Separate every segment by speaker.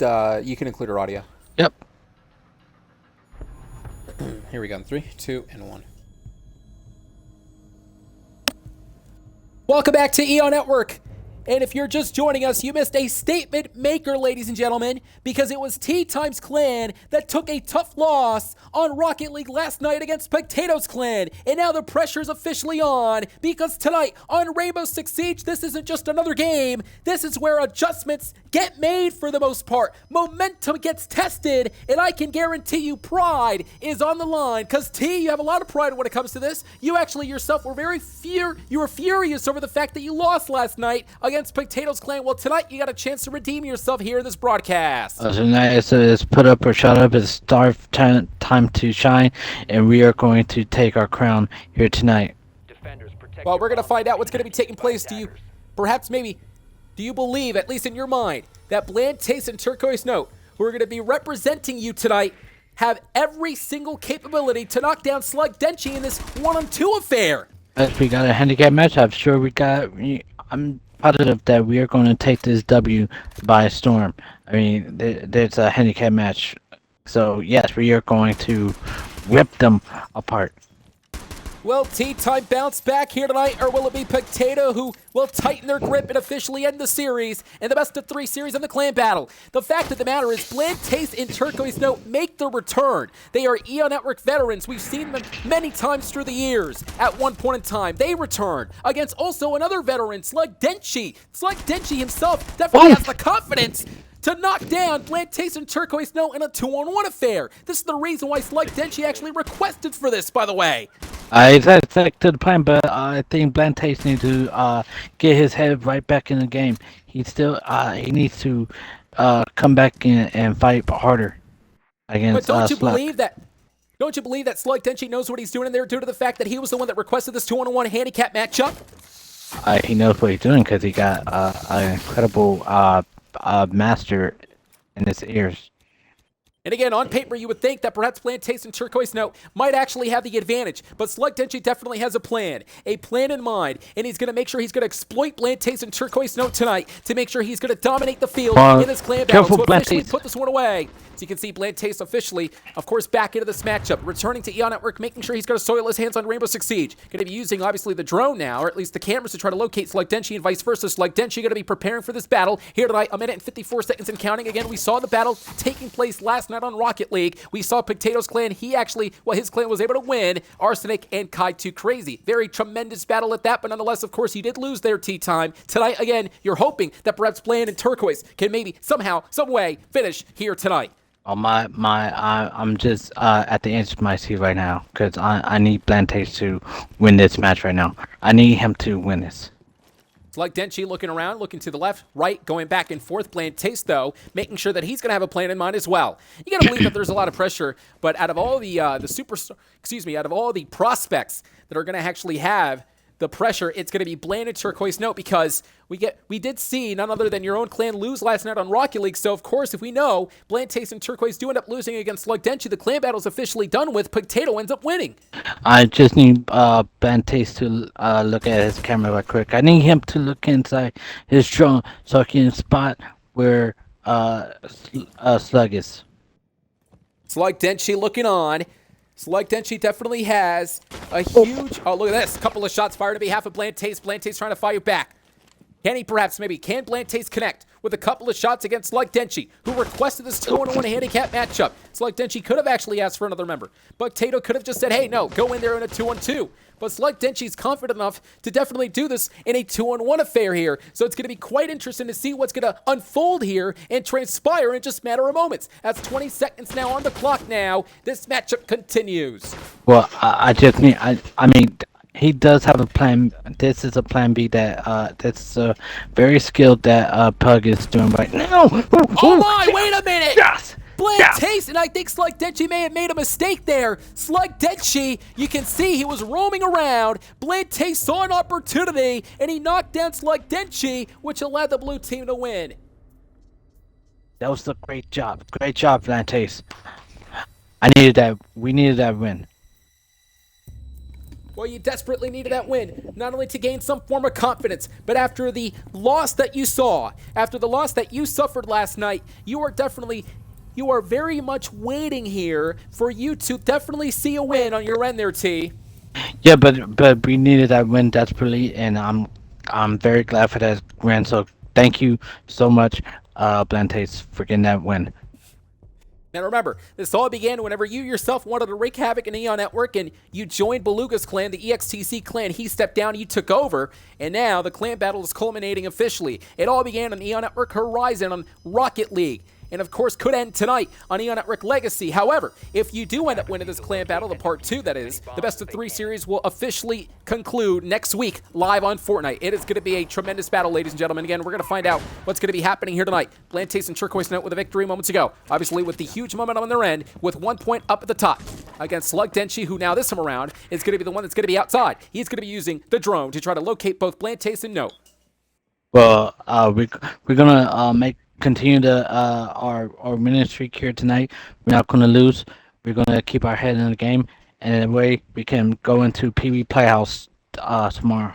Speaker 1: just you can include her audio.
Speaker 2: Yep.
Speaker 1: Here we go. 3, 2, and 1. Welcome back to EO Network. And if you're just joining us, you missed a statement maker, ladies and gentlemen, because it was ttyme's clan that took a tough loss on Rocket League last night against Pugtato's clan. And now the pressure's officially on, because tonight on Rainbow Six Siege, this isn't just another game. This is where adjustments get made for the most part. Momentum gets tested, and I can guarantee you pride is on the line, because T, you have a lot of pride when it comes to this. You actually yourself were you were furious over the fact that you lost last night against Pugtato's clan. Well, tonight you got a chance to redeem yourself here in this broadcast.
Speaker 2: Tonight it's put up or shut up. It's time to shine, and we are going to take our crown here tonight.
Speaker 1: Well, we're going to find out what's going to be taking place. Do you believe, at least in your mind, that Bland Taste and Turquoise Note, who are going to be representing you tonight, have every single capability to knock down Slug Denchi in this 1-on-2 affair?
Speaker 2: As we got a handicap match, I'm positive that we are going to take this W by storm. I mean, there's a handicap match, so yes, we are going to rip them apart.
Speaker 1: Will ttyme bounce back here tonight, or will it be Pugtato who will tighten their grip and officially end the series and the best of 3 series in the clan battle? The fact of the matter is, Bland Taste and Turquoise Note make their return. They are EO Network veterans. We've seen them many times through the years. At one point in time, they return against also another veteran, Slug Denchi. Slug Denchi himself definitely has the confidence to knock down Bland Taste and Turquoise Note in a 2-on-1 affair. This is the reason why Slug Denchi actually requested for this, by the way.
Speaker 2: It's back to the plan, but I think Bland Taste needs to get his head right back in the game. He needs to come back in and fight harder against
Speaker 1: But don't you
Speaker 2: Slug.
Speaker 1: believe that Slug Denchi knows what he's doing in there due to the fact that he was the one that requested this 2-on-1 handicap matchup?
Speaker 2: He knows what he's doing because he got an incredible master in his ears.
Speaker 1: And again, on paper, you would think that perhaps Bland Taste and Turquoise Note might actually have the advantage, but Slug Denchi definitely has a plan in mind, and he's going to make sure he's going to exploit Bland Taste and Turquoise Note tonight to make sure he's going to dominate the field in this clan battle to officially put this one away. So you can see Bland Taste officially, of course, back into this matchup, returning to EO Network, making sure he's going to soil his hands on Rainbow Six Siege. Going to be using, obviously, the drone now, or at least the cameras to try to locate Slug Denchi and vice versa. Slug Denchi going to be preparing for this battle here tonight, 1 minute and 54 seconds and counting. Again, we saw the battle taking place last night on Rocket League. We saw Pugtato's clan, his clan was able to win. Arsenic and Kai 2 Crazy. Very tremendous battle at that, but nonetheless, of course, you did lose there, ttyme. Tonight, again, you're hoping that perhaps Bland and Turquoise can maybe somehow, some way, finish here tonight.
Speaker 2: Oh I'm just at the edge of my seat right now because I need Bland Taste to win this match right now. I need him to win this.
Speaker 1: Slug Denchi looking around, looking to the left, right, going back and forth. Bland Taste, though, making sure that he's going to have a plan in mind as well. You got to believe that there's a lot of pressure, but out of all the out of all the prospects that are going to actually have the pressure, it's going to be Bland and Turquoise Note, because we did see none other than your own clan lose last night on Rocket League. So, of course, if we know Bland Taste and Turquoise do end up losing against Slug Denchi, the clan battle's officially done with. Pugtato ends up winning.
Speaker 2: I just need Bland Taste to look at his camera right quick. I need him to look inside his drone so I can spot where Slug is.
Speaker 1: Slug Denchi looking on. Slug Denchi definitely has a huge... Oh, look at this. Couple of shots fired on behalf of Bland Taste. Bland Taste trying to fire back. Can Bland Taste connect with a couple of shots against Slug Denchi, who requested this 2-on-1 handicap matchup? Slug Denchi could have actually asked for another member. Pugtato could have just said, hey, no, go in there in a 2-on-2. But Slug Denchi's confident enough to definitely do this in a 2-on-1 affair here. So it's going to be quite interesting to see what's going to unfold here and transpire in just a matter of moments. That's 20 seconds now on the clock now. This matchup continues.
Speaker 2: Well, he does have a plan. This is a plan B that's very skilled that Pug is doing right now.
Speaker 1: Oh my, wait a minute!
Speaker 2: Yes!
Speaker 1: Bland Taste, and I think Slug Denchi may have made a mistake there. Slug Denchi, you can see he was roaming around. Bland Taste saw an opportunity, and he knocked down Slug Denchi, which allowed the blue team to win.
Speaker 2: That was a great job. Great job, Bland Taste. I needed that. We needed that win.
Speaker 1: Well, you desperately needed that win, not only to gain some form of confidence, but after the loss that you saw, after the loss that you suffered last night, you are very much waiting here for you to definitely see a win on your end there, T.
Speaker 2: Yeah, but we needed that win desperately, and I'm very glad for that win. So thank you so much, Blantace, for getting that win.
Speaker 1: Now remember, this all began whenever you yourself wanted to wreak havoc in Eon Network and you joined Beluga's clan, the EXTC clan. He stepped down, you took over, and now the clan battle is culminating officially. It all began on Eon Network Horizon on Rocket League. And of course could end tonight on Eon Network Legacy. However, if you do end up winning this clan battle, the part 2 that is, the best of 3 series will officially conclude next week live on Fortnite. It is going to be a tremendous battle, ladies and gentlemen. Again, we're going to find out what's going to be happening here tonight. Blantace and Turquoise Note with a victory moments ago. Obviously with the huge momentum on their end, with 1 point up at the top against Slug Denchi, who now this time around is going to be the one that's going to be outside. He's going to be using the drone to try to locate both Blantace and Note.
Speaker 2: Well, we're gonna continue our winning streak here tonight. We're not gonna lose. We're gonna keep our head in the game, and in a way we can go into Pee Wee Playhouse tomorrow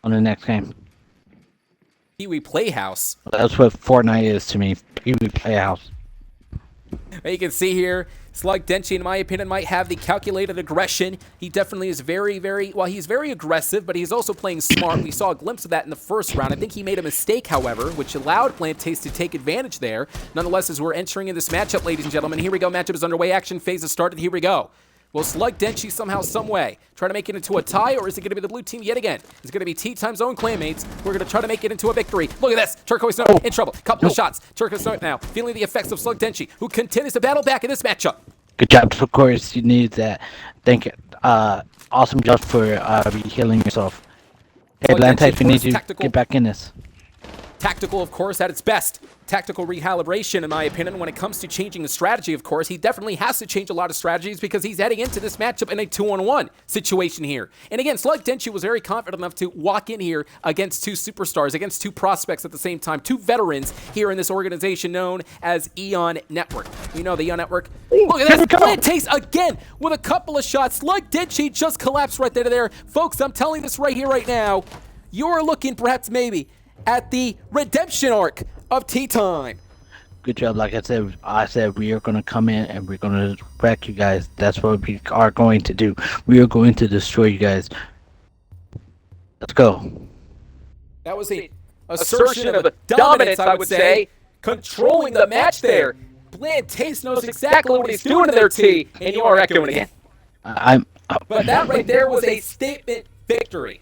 Speaker 2: on the next game.
Speaker 1: Pee Wee Playhouse.
Speaker 2: That's what Fortnite is to me. Pee Wee Playhouse.
Speaker 1: You can see here, Slug Denchi, in my opinion, might have the calculated aggression. He definitely is he's very aggressive, but he's also playing smart. We saw a glimpse of that in the first round. I think he made a mistake, however, which allowed Blantace to take advantage there. Nonetheless, as we're entering in this matchup, ladies and gentlemen, here we go. Matchup is underway. Action phase has started. Here we go. Will Slug Denchi somehow, some way, try to make it into a tie, or is it going to be the blue team yet again? It's going to be ttyme's own clanmates. We're going to try to make it into a victory. Look at this. Turquoise Note in trouble. Couple of shots. Turquoise Note now feeling the effects of Slug Denchi, who continues to battle back in this matchup.
Speaker 2: Good job, of course. You need that. Thank you. Awesome job for healing yourself. Hey, Blantace, we need you to get back in this.
Speaker 1: Tactical, of course, at its best. Tactical recalibration, in my opinion, when it comes to changing a strategy, of course. He definitely has to change a lot of strategies because he's heading into this matchup in a 2-on-1 situation here. And again, Slug Denchi was very confident enough to walk in here against 2 superstars, against 2 prospects at the same time, 2 veterans here in this organization known as Eon Network. We know the Eon Network. Look at this. Blantace again with a couple of shots. Slug Denchi just collapsed right there. Folks, I'm telling this right here, right now. You're looking perhaps maybe at the redemption arc of ttyme.
Speaker 2: Good job. Like I said we are going to come in and we're going to wreck you guys. That's what we are going to do. We are going to destroy you guys. Let's go.
Speaker 1: That was a assertion of dominance, I would say. Controlling the match there. Blantace knows exactly what he's doing to their T, and you are echoing again. But that right there was a statement victory.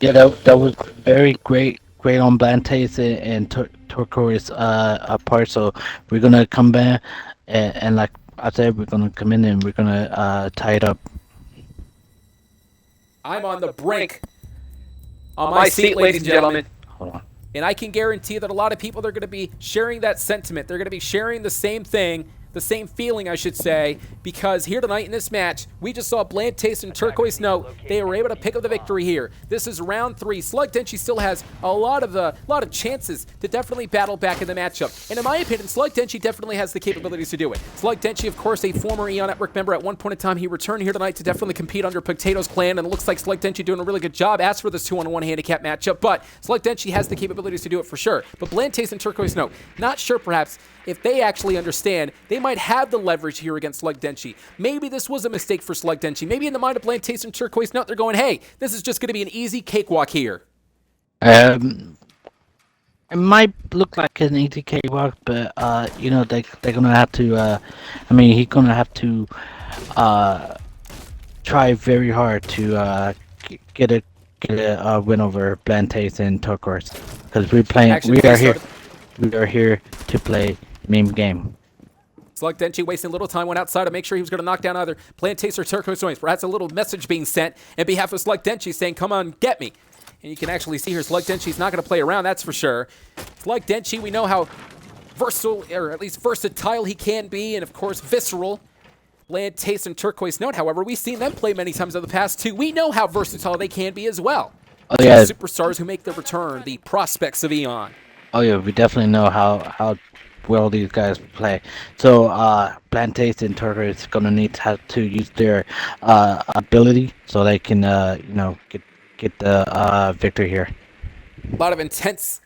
Speaker 2: Yeah, that was very great on Blantace and Turquoise part. So we're gonna come back and like I said, we're gonna come in and we're gonna tie it up.
Speaker 1: I'm on the brink. On my seat, ladies and gentlemen.
Speaker 2: Hold on.
Speaker 1: And I can guarantee that a lot of people are going to be sharing that sentiment. They're going to be sharing the same thing, the same feeling, I should say, because here tonight in this match, we just saw Blantace and Turquoise Note. They were able to pick up the victory here. This is round 3. Slug Denchi still has a lot of chances to definitely battle back in the matchup. And in my opinion, Slug Denchi definitely has the capabilities to do it. Slug Denchi, of course, a former Eon Network member. At one point in time, he returned here tonight to definitely compete under Pugtato's clan, and it looks like Slug Denchi doing a really good job as for this 2-on-1 handicap matchup, but Slug Denchi has the capabilities to do it for sure. But Blantace and Turquoise Note, not sure perhaps if they actually understand, they might have the leverage here against Slug Denchi. Maybe this was a mistake for Slug Denchi. Maybe in the mind of Blantace and Turquoise Note, they're going, hey, this is just going to be an easy cakewalk here.
Speaker 2: It might look like an easy cakewalk, but you know, they're gonna have to. He's gonna have to try very hard to get a win over Blantace and Turquoise, because we are here to play meme game.
Speaker 1: Slug Denchi wasting a little time, went outside to make sure he was going to knock down either Blantace or Turquoise Note. Perhaps a little message being sent in behalf of Slug Denchi saying, come on, get me. And you can actually see here, Slug Denchi's not going to play around, that's for sure. Slug Denchi, we know how versatile, or at least versatile he can be, and of course, visceral. Blantace and Turquoise Note, however, we've seen them play many times in the past too. We know how versatile they can be as well.
Speaker 2: Oh yeah,
Speaker 1: superstars who make their return, the prospects of Eon.
Speaker 2: Oh yeah, we definitely know how well these guys play. So Plantace and Turtle is gonna need to have to use their ability so they can get the victory here.
Speaker 1: A lot of intense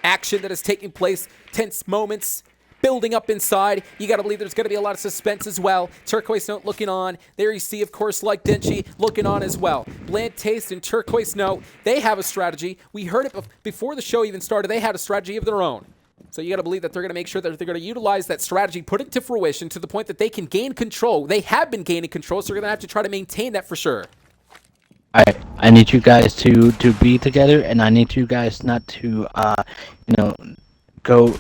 Speaker 1: action that is taking place, tense moments building up inside. You got to believe there's going to be a lot of suspense as well. Turquoise Note looking on. There you see, of course, like Denchi looking on as well. Bland Taste and Turquoise Note, they have a strategy. We heard it before the show even started. They had a strategy of their own. So you got to believe that they're going to make sure that they're going to utilize that strategy, put it to fruition to the point that they can gain control. They have been gaining control, so they're going to have to try to maintain that for sure.
Speaker 2: I need you guys to be together, and I need you guys not to go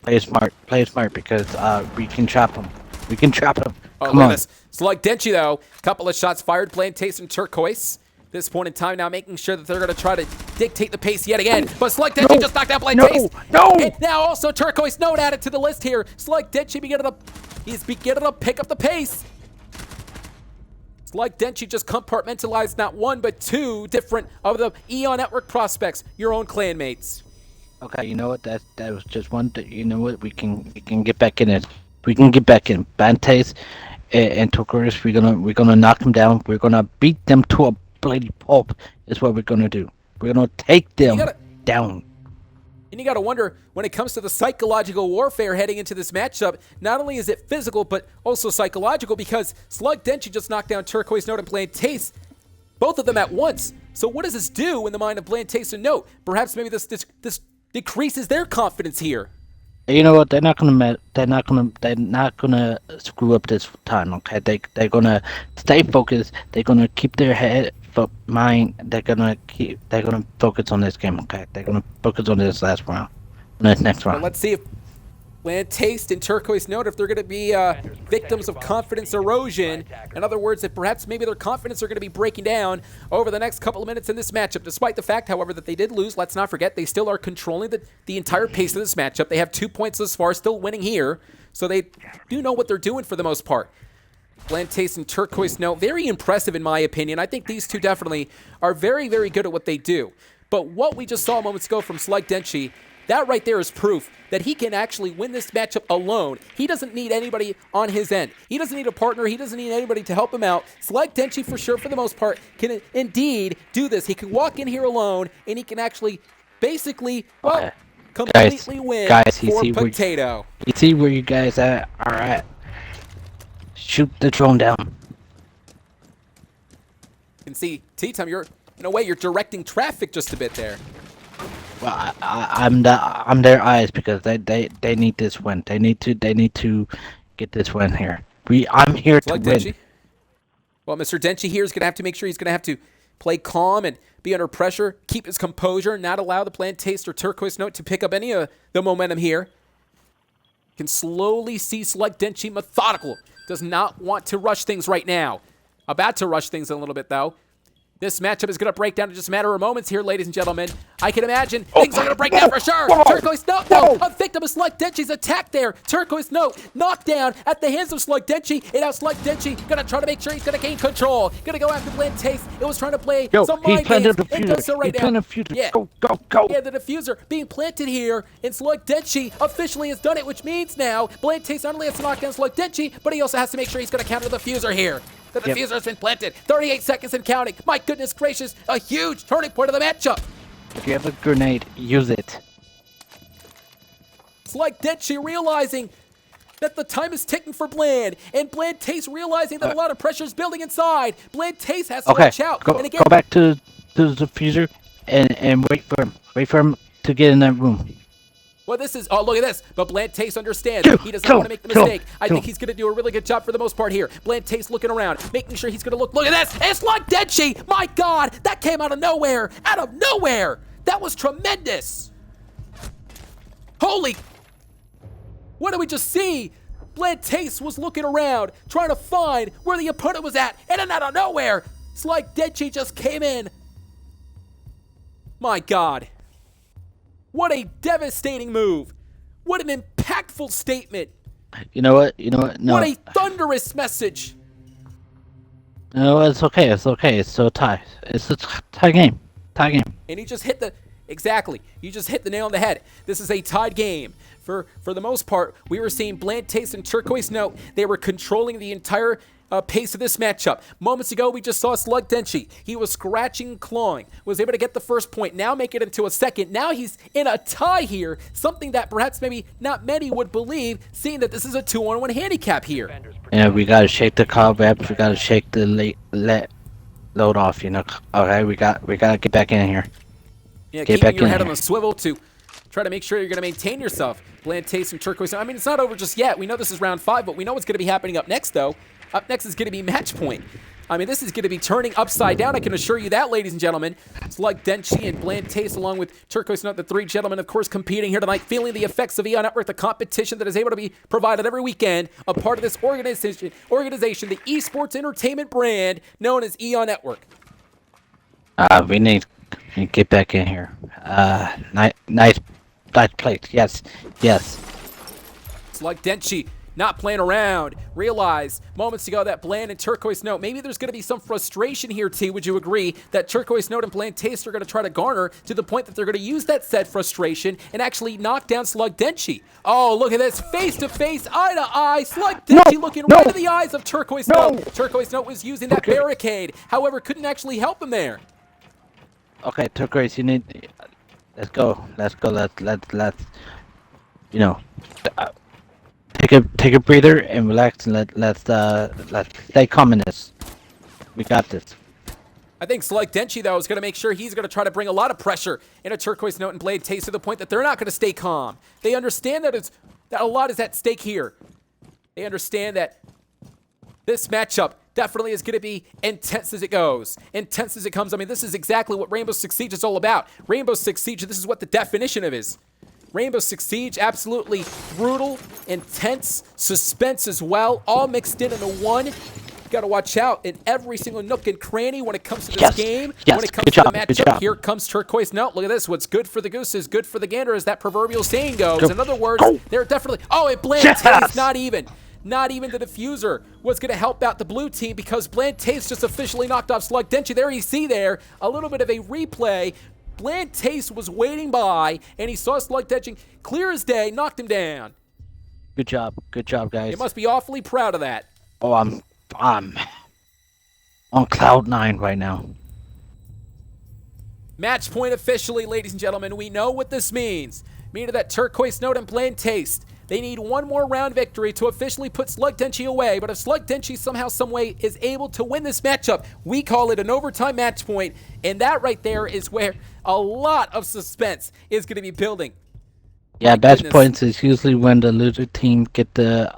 Speaker 2: play smart because we can trap them. We can trap them.
Speaker 1: Oh,
Speaker 2: Come
Speaker 1: look
Speaker 2: on.
Speaker 1: at this. Slug Denchi, though. Couple of shots fired. Bland Taste and Turquoise. This point in time now making sure that they're going to try to dictate the pace yet again. But Slug Denchi just knocked out Bland Taste.
Speaker 2: No!
Speaker 1: And now also Turquoise Note added to the list here. Slug Denchi he's beginning to pick up the pace. Slug Denchi just compartmentalized not one but two different of the Eon Network prospects, your own clanmates.
Speaker 2: Okay, you know what? That was just one. You know what? We can get back in it. We can get back in. Bantays and Tokuris, we're gonna knock them down. We're gonna beat them to a bloody pulp. Is what we're gonna do. We're gonna take them down.
Speaker 1: And you got to wonder, when it comes to the psychological warfare heading into this matchup, not only is it physical, but also psychological, because Slug Denchi just knocked down Turquoise Note and Bland Taste, both of them at once. So what does this do in the mind of Bland Taste and Note? Perhaps maybe this decreases their confidence here.
Speaker 2: You know what? They're not gonna screw up this time. Okay, they're gonna stay focused. They're gonna keep their head, mind. They're gonna focus on this game. Okay, they're gonna focus on this last round, this next round.
Speaker 1: Well, let's see if Bland Taste and Turquoise Note, if they're going to be victims of confidence erosion. In other words, that perhaps maybe their confidence are going to be breaking down over the next couple of minutes in this matchup. Despite the fact, however, that they did lose, let's not forget, they still are controlling the entire pace of this matchup. They have 2 points thus far, still winning here. So they do know what they're doing for the most part. Bland Taste and Turquoise Note, very impressive in my opinion. I think these two definitely are very, very good at what they do. But what we just saw moments ago from Slug Denchi, that right there is proof that he can actually win this matchup alone. He doesn't need anybody on his end. He doesn't need a partner. He doesn't need anybody to help him out. Slug Denchi, for sure, for the most part, can indeed do this. He can walk in here alone, and he can actually basically, completely win for Pugtato.
Speaker 2: You see where you guys are at. Shoot the drone down.
Speaker 1: You can see, ttyme, in a way, you're directing traffic just a bit there.
Speaker 2: Well, I'm their eyes because they need this win. They need to get this win here. I'm here to win.
Speaker 1: Denchi. Well, Mr. Denchi here is going to have to make sure he's going to have to play calm and be under pressure, keep his composure, not allow the Bland Taste or Turquoise Note to pick up any of the momentum here. You can slowly see Slug Denchi methodical. Does not want to rush things right now. About to rush things a little bit, though. This matchup is going to break down in just a matter of moments here, ladies and gentlemen. I can imagine things are going to break down for sure. Turquoise Note, though, a victim of Slug Denchi's attack there. Turquoise Note knocked down at the hands of Slug Denchi. And now Slug Denchi going to try to make sure he's going to gain control. Going to go after Bland Taste. It was trying to play some mind games. It does so right now.
Speaker 2: Yeah. Go.
Speaker 1: Yeah, the diffuser being planted here. And Slug Denchi officially has done it, which means now Bland Taste not only has to knock down Slug Denchi, but he also has to make sure he's going to counter the diffuser here. The diffuser has been planted. 38 seconds and counting. My goodness gracious, a huge turning point of the matchup.
Speaker 2: If you have a grenade, use it.
Speaker 1: Slug Denchi realizing that the time is ticking for Bland, and Bland Taste realizing that a lot of pressure is building inside. Bland Taste has to watch out.
Speaker 2: Go back to the diffuser and wait for him to get in that room.
Speaker 1: Well, this is, look at this. But Bland Taste understands he does not want to make the mistake. I think he's going to do a really good job for the most part here. Bland Taste looking around, making sure he's going to look at this. It's Slug Denchi. My God, that came out of nowhere. Out of nowhere. That was tremendous. Holy. What did we just see? Bland Taste was looking around, trying to find where the opponent was at. And then out of nowhere, Slug Denchi just came in. My God. What a devastating move. What an impactful statement.
Speaker 2: You know what? No.
Speaker 1: What a thunderous message.
Speaker 2: No, it's okay. It's so tie. It's a tie game.
Speaker 1: And he just hit Exactly. You just hit the nail on the head. This is a tied game. For the most part, we were seeing Bland Taste and Turquoise Note. They were controlling the entire pace of this matchup. Moments ago, we just saw Slug Denchi. He was scratching and clawing, was able to get the first point, now make it into a second. Now he's in a tie here, something that perhaps maybe not many would believe, seeing that this is a 2-on-1 handicap here.
Speaker 2: Yeah, we gotta shake the cobwebs. We gotta shake the load off. You know. Okay, we gotta get back in here.
Speaker 1: Yeah,
Speaker 2: Get
Speaker 1: keeping
Speaker 2: back
Speaker 1: your
Speaker 2: in
Speaker 1: head
Speaker 2: here.
Speaker 1: on the swivel to try to make sure you're going to maintain yourself. Bland Taste and Turquoise. I mean, it's not over just yet. We know this is round 5, but we know what's going to be happening up next, though. Up next is going to be match point. I mean, this is going to be turning upside down. I can assure you that, ladies and gentlemen. It's like Denchi and Bland Taste, along with Turquoise Note, the 3 gentlemen, of course, competing here tonight, feeling the effects of EON Network, the competition that is able to be provided every weekend, a part of this organization, the esports entertainment brand known as EON Network.
Speaker 2: We need to get back in here. Nice place. Yes.
Speaker 1: It's like Denchi not playing around. Realized moments ago that Bland and Turquoise Note, maybe there's going to be some frustration here, T. Would you agree that Turquoise Note and Bland Taste are going to try to garner to the point that they're going to use that said frustration and actually knock down Slug Denchi? Oh, look at this. Face to face, eye to eye. Slug Denchi looking right in the eyes of Turquoise Note. Turquoise Note was using that barricade. However, couldn't actually help him there.
Speaker 2: Okay, Turquoise, you need. Let's go. Let's. You know, take a breather and relax, and let's stay calm in this. We got this.
Speaker 1: I think Slug Denchi, though, is going to make sure he's going to try to bring a lot of pressure into Turquoise Note and Blade Taste to the point that they're not going to stay calm. They understand that a lot is at stake here. They understand that this matchup definitely is going to be intense as it goes. Intense as it comes. I mean, this is exactly what Rainbow Six Siege is all about. Rainbow Six Siege, this is what the definition of is. Rainbow Six Siege, absolutely brutal, intense, suspense as well, all mixed in into one. You got to watch out in every single nook and cranny when it comes to this game.
Speaker 2: Yes,
Speaker 1: when it comes
Speaker 2: good
Speaker 1: to
Speaker 2: job,
Speaker 1: the
Speaker 2: good
Speaker 1: matchup,
Speaker 2: job.
Speaker 1: here comes Turquoise Note. Look at this. What's good for the goose is good for the gander, as that proverbial saying goes.
Speaker 2: Go.
Speaker 1: In other words,
Speaker 2: Go.
Speaker 1: they're definitely... Oh, it Bland
Speaker 2: Yes.
Speaker 1: Taste, not even. Not even the diffuser was going to help out the blue team, because Bland Taste just officially knocked off Slug Denchi. There you see there a little bit of a replay. Bland Taste was waiting by, and he saw Slug Denchi clear as day, knocked him down.
Speaker 2: Good job, guys.
Speaker 1: You must be awfully proud of that.
Speaker 2: Oh, I'm on cloud 9 right now.
Speaker 1: Match point officially, ladies and gentlemen. We know what this means. Meaning that Turquoise Note and Bland Taste, they need one more round victory to officially put Slug Denchi away. But if Slug Denchi somehow, someway is able to win this matchup, we call it an overtime match point. And that right there is where a lot of suspense is going to be building.
Speaker 2: Yeah,
Speaker 1: My
Speaker 2: match
Speaker 1: goodness.
Speaker 2: points is usually when the loser team get the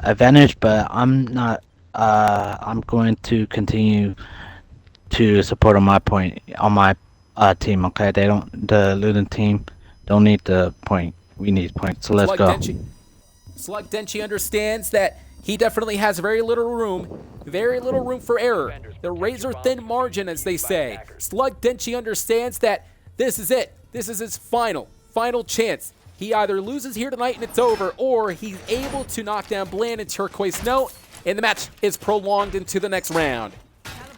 Speaker 2: advantage, but I'm not. I'm going to continue to support on my team. Okay, the losing team don't need the point. We need points. So let's
Speaker 1: Slug
Speaker 2: go.
Speaker 1: Denchi. Slug Denchi understands that he definitely has very little room for error. The razor-thin margin, as they say. Slug Denchi understands that this is it. This is his final chance. He either loses here tonight and it's over, or he's able to knock down Bland and Turquoise Note, and the match is prolonged into the next round.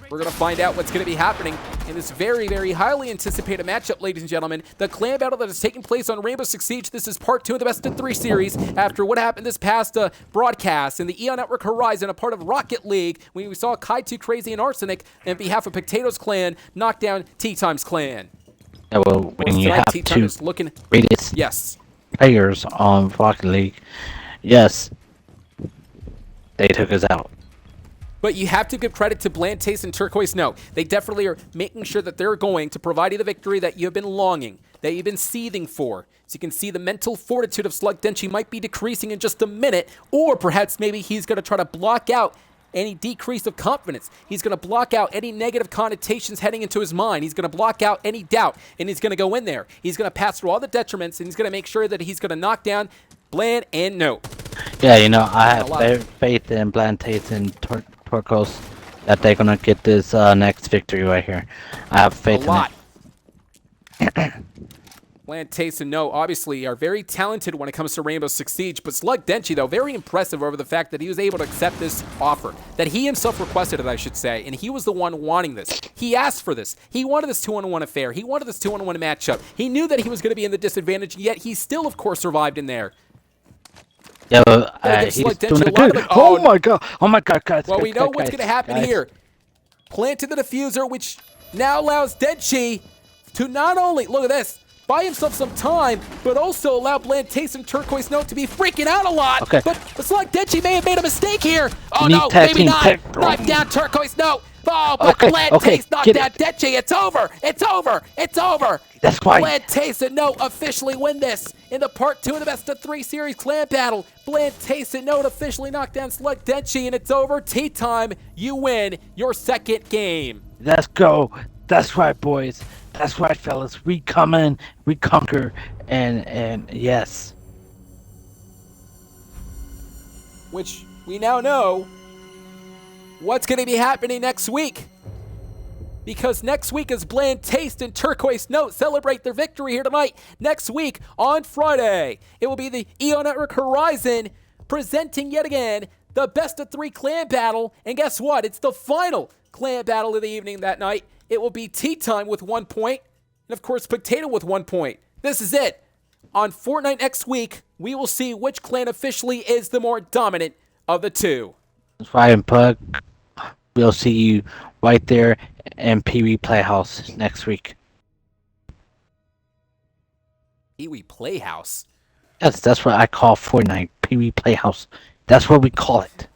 Speaker 1: We're going to find out what's going to be happening in this very, very highly anticipated matchup, ladies and gentlemen. The clan battle that is taking place on Rainbow Six Siege. This is part 2 of the Best of 3 series after what happened this past broadcast in the EON Network Horizon, a part of Rocket League, when we saw Kai2 Crazy and Arsenic, on behalf of Pugtato's clan, knock down ttyme's clan.
Speaker 2: Yeah, well, when you have
Speaker 1: Ttyme
Speaker 2: two
Speaker 1: is looking...
Speaker 2: greatest
Speaker 1: Yes.
Speaker 2: players on Rocket League, yes, they took us out.
Speaker 1: But you have to give credit to Bland Taste and Turquoise Note. They definitely are making sure that they're going to provide you the victory that you've been longing, that you've been seething for. So you can see the mental fortitude of Slug Denchi might be decreasing in just a minute, or perhaps maybe he's going to try to block out any decrease of confidence. He's going to block out any negative connotations heading into his mind. He's going to block out any doubt, and he's going to go in there. He's going to pass through all the detriments, and he's going to make sure that he's going to knock down Bland and Note.
Speaker 2: Yeah, you know, I have faith in Bland Taste and Turquoise that they're gonna get this next victory right here. I have faith in it.
Speaker 1: Land, Taste, and No obviously are very talented when it comes to Rainbow Six Siege, but Slug Denchi, though, very impressive over the fact that he was able to accept this offer, that he himself requested it, I should say, and he was the one wanting this. He asked for this. He wanted this 2-on-1 affair. He wanted this 2-on-1 matchup. He knew that he was going to be in the disadvantage, yet he still, of course, survived in there.
Speaker 2: Yeah, he's doing it good. Oh my god! Oh my god, guys.
Speaker 1: Well, we know what's going to happen here. Planted the diffuser, which now allows Denchi to not only, look at this, buy himself some time, but also allow Blantace and Turquoise Note to be freaking out a lot.
Speaker 2: Okay.
Speaker 1: But it's like Denchi may have made a mistake here. Oh
Speaker 2: Need
Speaker 1: no,
Speaker 2: tag
Speaker 1: maybe
Speaker 2: team,
Speaker 1: not.
Speaker 2: tag-
Speaker 1: Knock down Turquoise Note. Oh, but Blantace knocked down Denchi. It's over. It's over. It's over.
Speaker 2: That's why.
Speaker 1: Blantace and Note officially win this in the part 2 of the best of 3 series clan battle. Blantace and Note officially knocked down Slug Denchi, and it's over. Ttyme, you win your second game.
Speaker 2: Let's go. That's right, boys. That's right, fellas. We come in, we conquer, and yes.
Speaker 1: Which we now know what's going to be happening next week. Because next week is Bland Taste and Turquoise Note celebrate their victory here tonight. Next week on Friday, it will be the EO Network Horizon presenting yet again the best of 3 clan battle. And guess what? It's the final clan battle of the evening that night. It will be Ttyme with 1 point, and of course Pugtato with 1 point. This is it. On Fortnite next week, we will see which clan officially is the more dominant of the two.
Speaker 2: That's right, and Pug. We'll see you right there in Pee Wee Playhouse next week.
Speaker 1: Pee Wee Playhouse?
Speaker 2: Yes, that's what I call Fortnite. Pee Wee Playhouse. That's what we call it.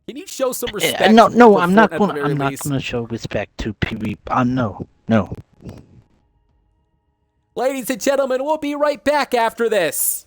Speaker 1: Can you show some respect?
Speaker 2: No, I'm not gonna show respect to Pee Wee. No.
Speaker 1: Ladies and gentlemen, we'll be right back after this.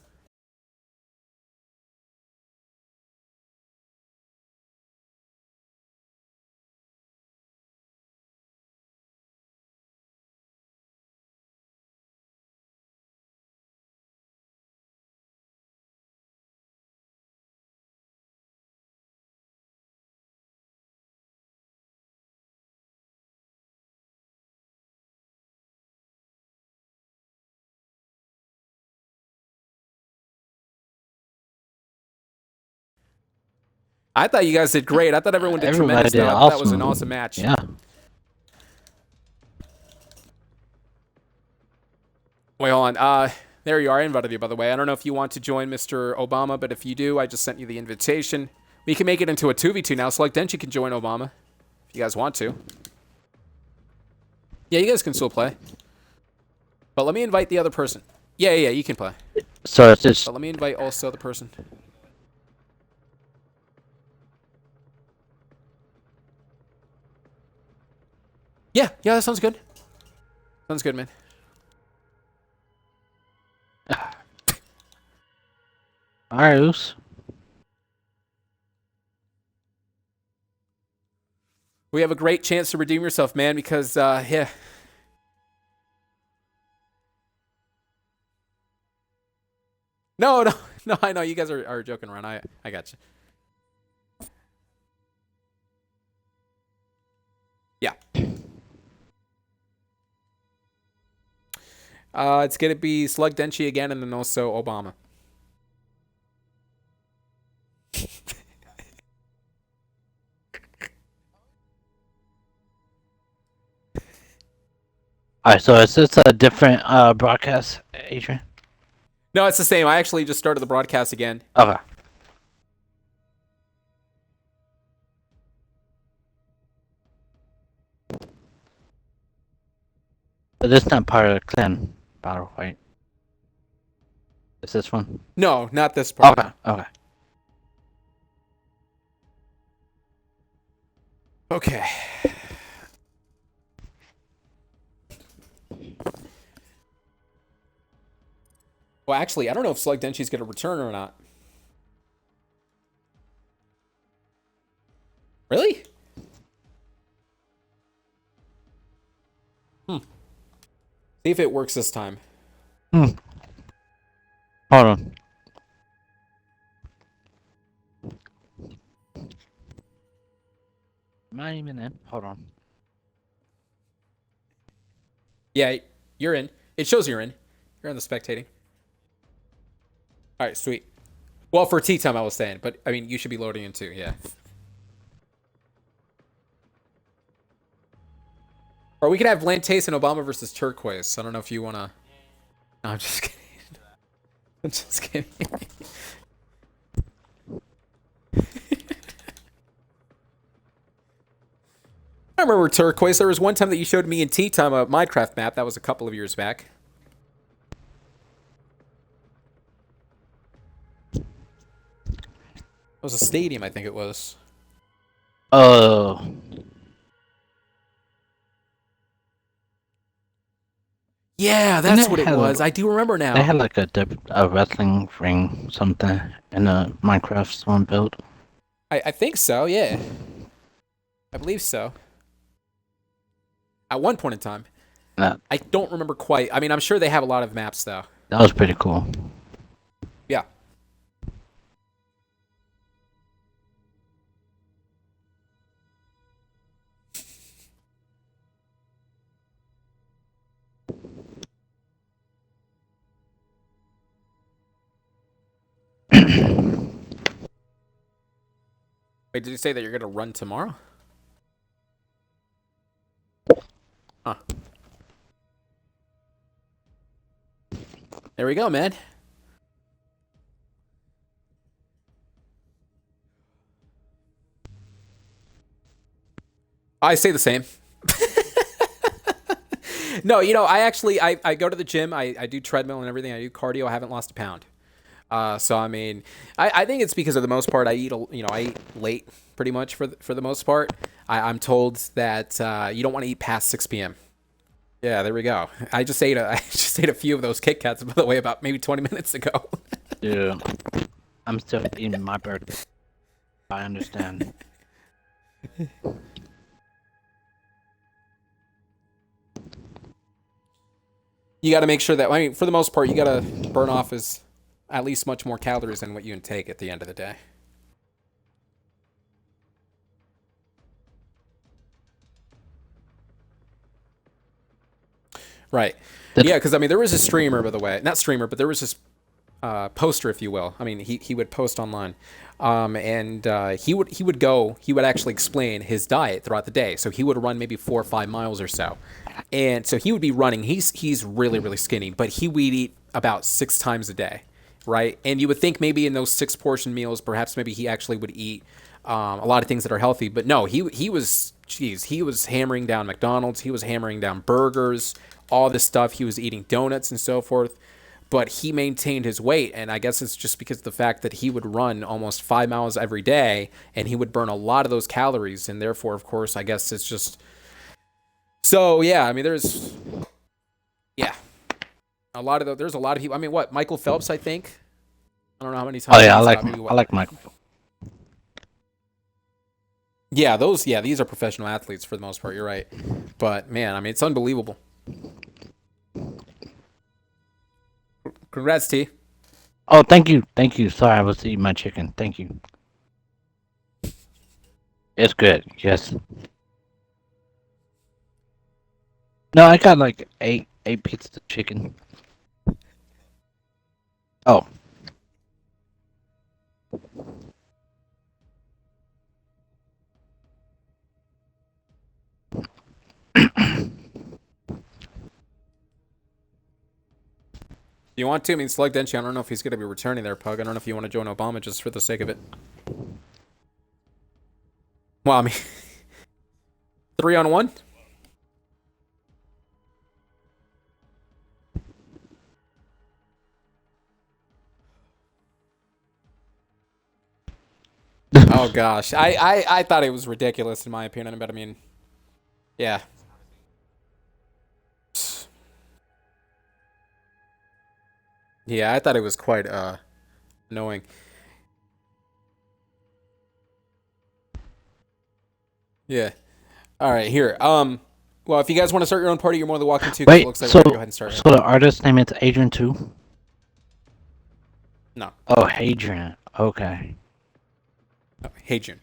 Speaker 1: I thought you guys did great. I thought everyone did tremendous.
Speaker 2: Did
Speaker 1: awesome. That was an awesome match.
Speaker 2: Yeah.
Speaker 1: Wait, hold on. There you are. I invited you, by the way. I don't know if you want to join Mr. Obama, but if you do, I just sent you the invitation. We can make it into a 2v2 now. Select Denchi can join Obama if you guys want to. Yeah, you guys can still play. But let me invite the other person. Yeah, you can play.
Speaker 2: So it's just.
Speaker 1: But let me invite also the person. Yeah, that sounds good. Sounds good, man.
Speaker 2: Alright, Oos.
Speaker 1: We have a great chance to redeem yourself, man, because, yeah. No, I know. You guys are joking around. I got you. Yeah. It's going to be Slug Denchi again, and then also Obama.
Speaker 2: Alright, so is this a different broadcast, Adrian?
Speaker 1: No, it's the same. I actually just started the broadcast again.
Speaker 2: Okay. But this not part of the clan battle, right? Is this one?
Speaker 1: No, not this part. Okay. Well, actually, I don't know if Slug Denchi's going to return or not. Really? See if it works this time.
Speaker 2: Hold on. Am I even in? Hold on.
Speaker 1: Yeah, you're in. It shows you're in. You're on the spectating. All right, sweet. Well, for tea time, I was saying, but I mean, you should be loading in too. Yeah. Or we could have Lantace and Obama versus Turquoise. I don't know if you wanna. No, I'm just kidding. I'm just kidding. I remember Turquoise. There was one time that you showed me in tea time a Minecraft map. That was a couple of years back. It was a stadium, I think it was.
Speaker 2: Oh.
Speaker 1: Yeah, that's what it was. I do remember
Speaker 2: They
Speaker 1: now.
Speaker 2: had like a wrestling ring, something, in a Minecraft storm build.
Speaker 1: I think so, yeah. I believe so. At one point in time.
Speaker 2: That
Speaker 1: I don't remember quite. I mean, I'm sure they have a lot of maps, though.
Speaker 2: was pretty cool.
Speaker 1: Yeah. Wait, did you say that you're going to run tomorrow? Huh. There we go, man. I say the same. No, you know, I go to the gym. I do treadmill and everything. I do cardio. I haven't lost a pound. So I mean, I think it's because of the most part I eat late pretty much for the most part. I'm told that you don't want to eat past 6 p.m. Yeah, there we go. I just ate a few of those Kit Kats, by the way, about maybe 20 minutes ago.
Speaker 2: Yeah. I'm still eating my birthday. I understand.
Speaker 1: You got to make sure that, I mean, for the most part, you got to burn off at least much more calories than what you intake at the end of the day. Right. Yeah, because I mean, there was a streamer, by the way, not streamer, but there was this poster, if you will. I mean, he would post online, and he would actually explain his diet throughout the day. So he would run maybe 4 or 5 miles or so, and so he would be running. He's really really skinny, but he would eat about 6 times a day, right? And you would think maybe in those 6 portion meals, perhaps maybe he actually would eat a lot of things that are healthy, but no, he was hammering down McDonald's, he was hammering down burgers, all this stuff. He was eating donuts and so forth. But he maintained his weight, and I guess it's just because of the fact that he would run almost 5 miles every day, and he would burn a lot of those calories, and therefore, of course, I guess it's just... So, yeah, I mean, there's a lot of people. I mean, what, Michael Phelps, I think? I don't know how many times.
Speaker 2: Oh yeah, I like Michael.
Speaker 1: Yeah, these are professional athletes for the most part, you're right. But, man, I mean, it's unbelievable. Congrats, T.
Speaker 2: Oh, thank you. Sorry, I was eating my chicken. Thank you. It's good. Yes. No, I got like eight pieces of chicken. Oh.
Speaker 1: You want to? I mean, Slug Denchi, I don't know if he's going to be returning there, Pug. I don't know if you want to join Obama just for the sake of it. Well, I mean, 3-on-1? Oh, gosh. I thought it was ridiculous, in my opinion, but I mean, yeah. Yeah, I thought it was quite annoying. Yeah. All right, here. Well, if you guys want to start your own party, you're more than welcome to. 'Cause it
Speaker 2: Wait,
Speaker 1: looks like
Speaker 2: so
Speaker 1: we're gonna go ahead and start.
Speaker 2: the artist's name is Adrian too?
Speaker 1: No.
Speaker 2: Oh, Adrian. Okay.
Speaker 1: Oh, hey, June.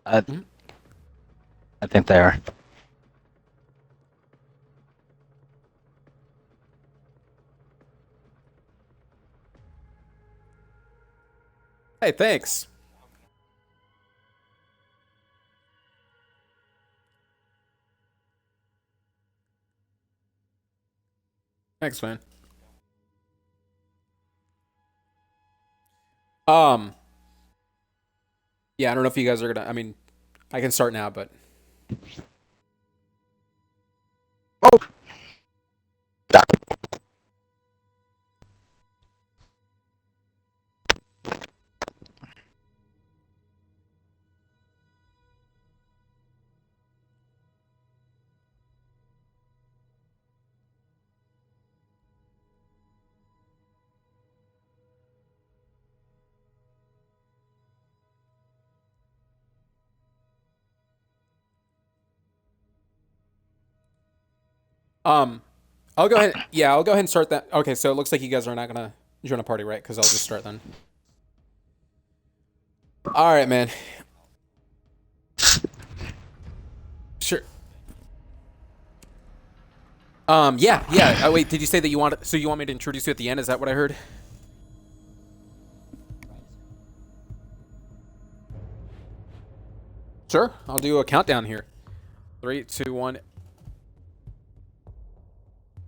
Speaker 2: I think they are.
Speaker 1: Hey, thanks. Thanks, man. Yeah, I don't know if you guys are gonna. I mean, I can start now, but um, I'll go ahead. Yeah, I'll go ahead and start that. Okay, so it looks like you guys are not gonna join a party, right? Because I'll just start then. All right, man. Sure. Yeah. Oh, wait, did you say that you want? So you want me to introduce you at the end? Is that what I heard? Sure. I'll do a countdown here. 3, 2, 1.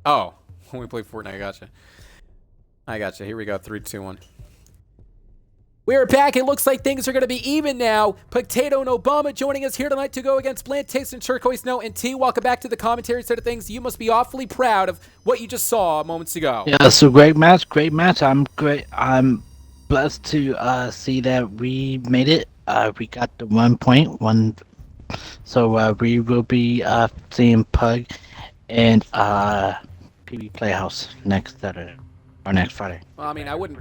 Speaker 1: Oh, when we play Fortnite, I gotcha. Here we go. 3, 2, 1. We're back. It looks like things are going to be even now. Pugtato and Obama joining us here tonight to go against Bland Taste and Turquoise Note. And T, welcome back to the commentary side of things. You must be awfully proud of what you just saw moments ago.
Speaker 2: Yeah, it's a great match. Great match. I'm blessed to see that we made it. We got the 1 point. So we will be seeing Pug and PB Playhouse next Saturday or next Friday.
Speaker 1: Well, I mean, I wouldn't.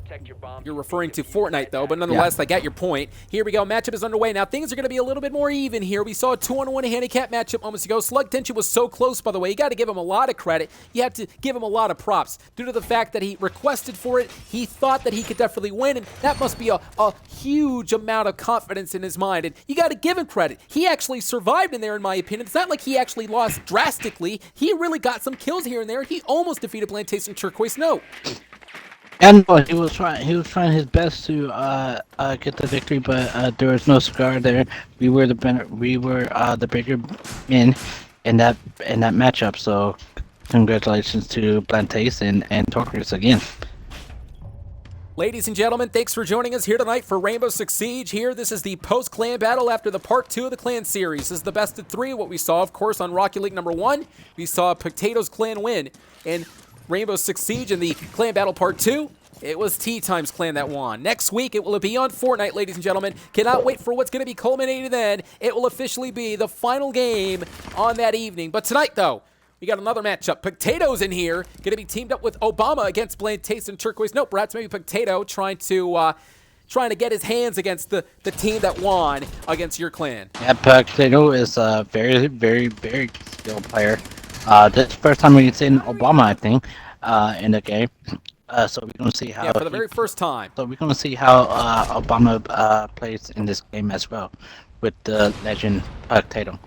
Speaker 1: You're referring to Fortnite, though, but nonetheless, I got your point. Here we go. Matchup is underway. Now, things are going to be a little bit more even here. We saw a 2-on-1 handicap matchup moments ago. Slug Tension was so close, by the way. You got to give him a lot of credit. You have to give him a lot of props. Due to the fact that he requested for it, he thought that he could definitely win, and that must be a huge amount of confidence in his mind. And you got to give him credit. He actually survived in there, in my opinion. It's not like he actually lost drastically. He really got some kills here and there. He almost defeated Bland Taste and Turquoise Note.
Speaker 2: And he was trying his best to get the victory, but there was no scar there. We were the bigger men in that matchup. So congratulations to Plantace and Torquers again.
Speaker 1: Ladies and gentlemen, thanks for joining us here tonight for Rainbow Six Siege. This is the post-clan battle after the part 2 of the clan series. This is the best of 3. What we saw, of course, on Rocket League number 1, we saw Pugtato's clan win. And Rainbow Six Siege in the Clan Battle Part 2, it was ttyme's clan that won. Next week, it will be on Fortnite, ladies and gentlemen. Cannot wait for what's going to be culminated then. It will officially be the final game on that evening. But tonight, though, we got another matchup. Pugtato's in here, going to be teamed up with Obama against Bland Taste and Turquoise Note. Perhaps maybe Pugtato trying to get his hands against the team that won against your clan.
Speaker 2: Yeah, Pugtato is a very, very, very skilled player. This is the first time we've seen Obama, I think, in the game. So we're gonna see how.
Speaker 1: Yeah, for the very first time.
Speaker 2: So we're gonna see how Obama plays in this game as well, with the legend Pugtato.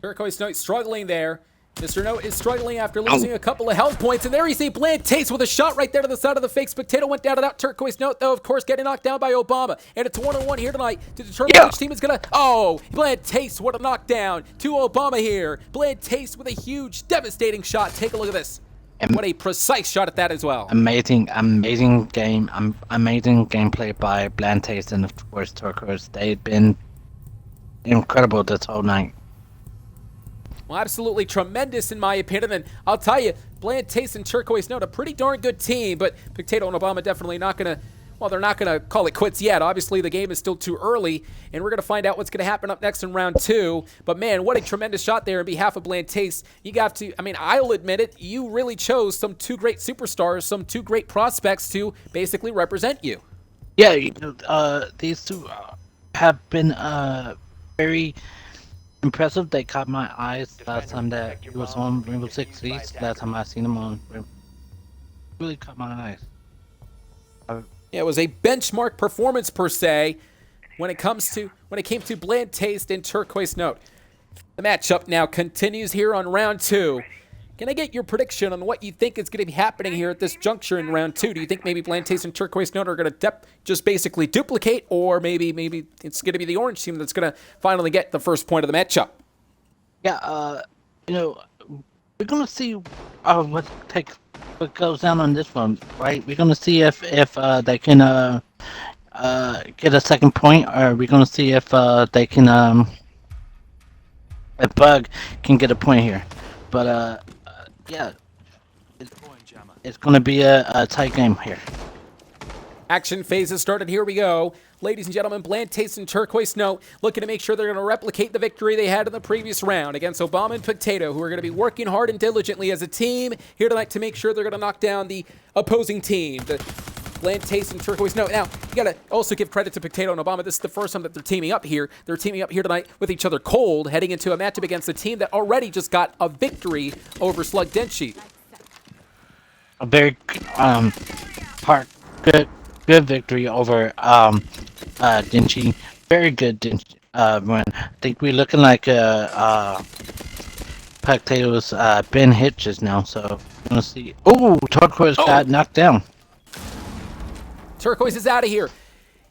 Speaker 1: Turquoise Note struggling there. Mr. Note is struggling after losing a couple of health points, and there you see Bland Taste with a shot right there to the side of the face. Pugtato went down to that. Turquoise Note, though, of course, getting knocked down by Obama. And it's 1-on-1 here tonight to determine which team is going to... Oh, Bland Taste, what a knockdown to Obama here. Bland Taste with a huge, devastating shot. Take a look at this. And what a precise shot at that as well.
Speaker 2: Amazing gameplay by Bland Taste and, of course, Turquoise. They've been incredible this whole night.
Speaker 1: Well, absolutely tremendous in my opinion, and I'll tell you, Bland Taste and Turquoise Note, a pretty darn good team, but Pugtato and Obama definitely not going to, well, they're not going to call it quits yet. Obviously, the game is still too early, and we're going to find out what's going to happen up next in round 2. But man, what a tremendous shot there on behalf of Bland Taste. You got to, I mean, I'll admit it, you really chose some 2 great superstars, some 2 great prospects to basically represent you.
Speaker 2: Yeah, these 2 have been very impressive. They caught my eyes last time that he was on Rainbow Six Siege. Last time I seen him on, really caught my eyes.
Speaker 1: Yeah, it was a benchmark performance per se. when it came to Bland Taste and Turquoise Note. The matchup now continues here on round 2. Can I get your prediction on what you think is going to be happening here at this juncture in round 2? Do you think maybe Bland Taste and Turquoise Note are going to just basically duplicate, or maybe it's going to be the orange team that's going to finally get the first point of the matchup?
Speaker 2: Yeah, we're gonna see what goes down on this one, right? We're gonna see if they can get a second point, or we're gonna see if they can if Bug can get a point here. But yeah, it's gonna be a tight game here.
Speaker 1: Action phase has started. Here we go. Ladies and gentlemen, Bland Taste and Turquoise Note looking to make sure they're going to replicate the victory they had in the previous round against Obama and Pugtato, who are going to be working hard and diligently as a team here tonight to make sure they're going to knock down the opposing team. The Bland Taste and Turquoise Note. Now, you got to also give credit to Pugtato and Obama. This is the first time that they're teaming up here. They're teaming up here tonight with each other cold, heading into a matchup against a team that already just got a victory over Slug Denshi.
Speaker 2: A very good victory over Denshi. Very good Denshi win. I think we're looking like Pugtato's Ben Hitches now, so we're gonna see. Oh, Turquoise got knocked down.
Speaker 1: Turquoise is out of here.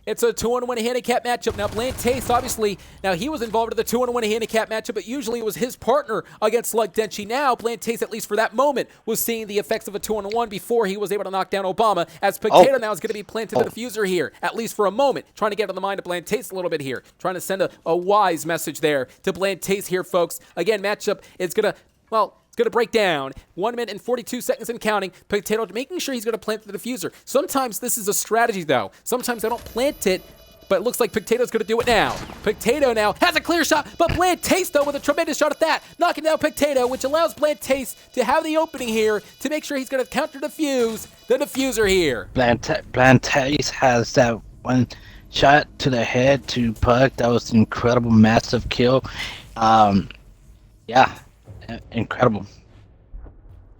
Speaker 1: It's a 2-on-1 handicap matchup. Now, Bland Taste, obviously, now he was involved in the 2-on-1 handicap matchup, but usually it was his partner against Slug Denshi. Now, Bland Taste, at least for that moment, was seeing the effects of a 2-on-1 before he was able to knock down Obama, as Pugtato now is going to be planted the diffuser here, at least for a moment, trying to get on the mind of Bland Taste a little bit here, trying to send a wise message there to Bland Taste here, folks. Again, matchup is going to, well, it's going to break down. 1 minute and 42 seconds and counting. Pugtato making sure he's going to plant the diffuser. Sometimes this is a strategy, though. Sometimes I don't plant it, but it looks like Pugtato's going to do it now. Pugtato now has a clear shot, but Bland Taste, though, with a tremendous shot at that, knocking down Pugtato, which allows Bland Taste to have the opening here to make sure he's going to counter diffuse the diffuser here.
Speaker 2: Bland Taste has that one shot to the head to Pug. That was an incredible, massive kill. Yeah. Incredible.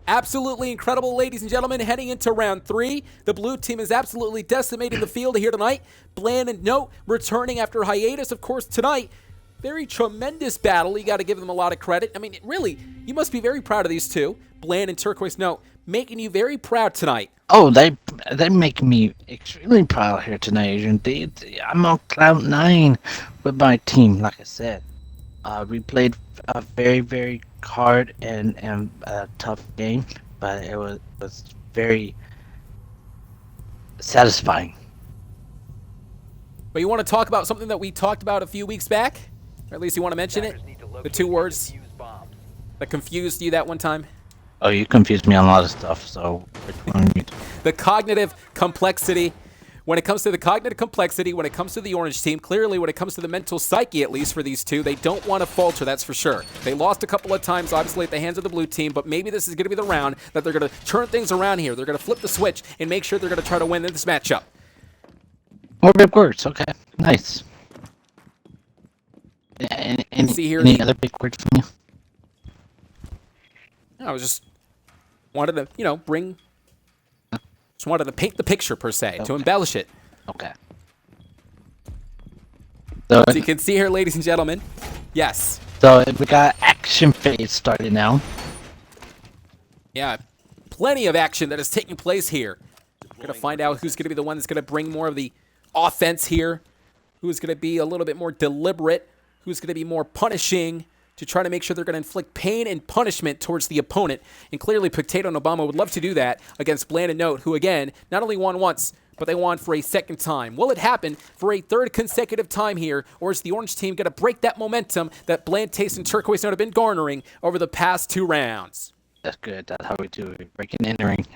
Speaker 1: Absolutely incredible, ladies and gentlemen. Heading into round 3, the blue team is absolutely decimating the field here tonight. Bland and Note returning after hiatus, of course, tonight. Very tremendous battle. You got to give them a lot of credit. I mean, really, you must be very proud of these two. Bland and Turquoise Note making you very proud tonight.
Speaker 2: Oh, they make me extremely proud here tonight, Adrian. I'm on cloud 9 with my team, like I said. We played a very, very hard and tough game, but it was very satisfying.
Speaker 1: But you want to talk about something that we talked about a few weeks back? Or at least you want to mention it? The 2 words that confused you that one time?
Speaker 2: Oh, you confused me on a lot of stuff, so...
Speaker 1: The cognitive complexity. When it comes to the cognitive complexity, when it comes to the orange team, clearly when it comes to the mental psyche, at least for these two, they don't want to falter, that's for sure. They lost a couple of times, obviously, at the hands of the blue team, but maybe this is going to be the round that they're going to turn things around here. They're going to flip the switch and make sure they're going to try to win this matchup.
Speaker 2: More big words, okay. Nice. Any other big words from you?
Speaker 1: I was just wanted to, just wanted to paint the picture, per se, to embellish it.
Speaker 2: Okay.
Speaker 1: So as you can see here, ladies and gentlemen, yes.
Speaker 2: So we got action phase starting now.
Speaker 1: Yeah, plenty of action that is taking place here. We're going to find out who's going to be the one that's going to bring more of the offense here, who's going to be a little bit more deliberate, who's going to be more punishing, to try to make sure they're going to inflict pain and punishment towards the opponent. And clearly, Pugtato and Obama would love to do that against Bland and Note, who, again, not only won once, but they won for a second time. Will it happen for a third consecutive time here, or is the orange team going to break that momentum that Bland Taste and Turquoise Note have been garnering over the past 2 rounds?
Speaker 2: That's good. That's how we do it. Breaking in the ring.